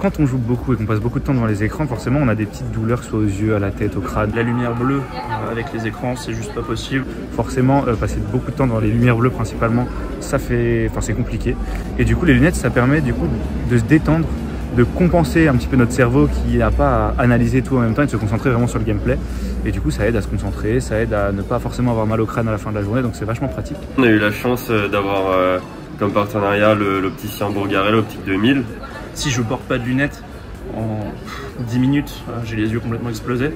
quand on joue beaucoup et qu'on passe beaucoup de temps devant les écrans, forcément on a des petites douleurs, soit aux yeux, à la tête, au crâne. La lumière bleue avec les écrans, c'est juste pas possible. Forcément, passer beaucoup de temps dans les lumières bleues principalement, c'est compliqué. Et du coup, les lunettes, ça permet du coup de se détendre, de compenser un petit peu notre cerveau qui n'a pas à analyser tout en même temps et de se concentrer vraiment sur le gameplay. Et du coup, ça aide à se concentrer, ça aide à ne pas forcément avoir mal au crâne à la fin de la journée, donc c'est vachement pratique. On a eu la chance d'avoir comme partenariat l'opticien Bourgaret, l'Optique 2000. Si je porte pas de lunettes, en 10 minutes, j'ai les yeux complètement explosés.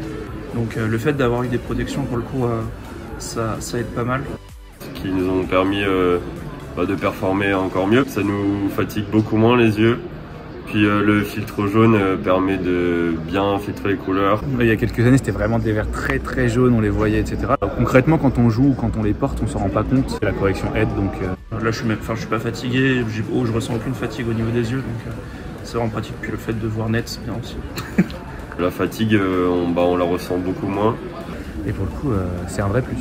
Donc le fait d'avoir eu des protections, pour le coup, ça aide pas mal. Qui nous ont permis de performer encore mieux. Ça nous fatigue beaucoup moins les yeux. Puis le filtre jaune permet de bien filtrer les couleurs. Il y a quelques années, c'était vraiment des verres très très jaunes, on les voyait, etc. Concrètement, quand on joue ou quand on les porte, on s'en rend pas compte. La correction aide, donc... Là, je suis pas fatigué, je ressens aucune fatigue au niveau des yeux, donc c'est vraiment pratique. Puis le fait de voir net, c'est bien aussi. La fatigue, on la ressent beaucoup moins. Et pour le coup, c'est un vrai plus.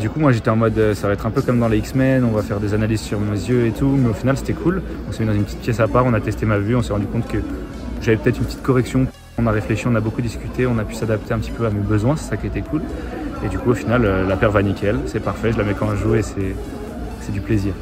Du coup, moi j'étais en mode, ça va être un peu comme dans les X-Men, on va faire des analyses sur mes yeux et tout, mais au final c'était cool. On s'est mis dans une petite pièce à part, on a testé ma vue, on s'est rendu compte que j'avais peut-être une petite correction. On a réfléchi, on a beaucoup discuté, on a pu s'adapter un petit peu à mes besoins, c'est ça qui était cool. Et du coup, au final, la paire va nickel, c'est parfait, je la mets quand je joue et c'est du plaisir.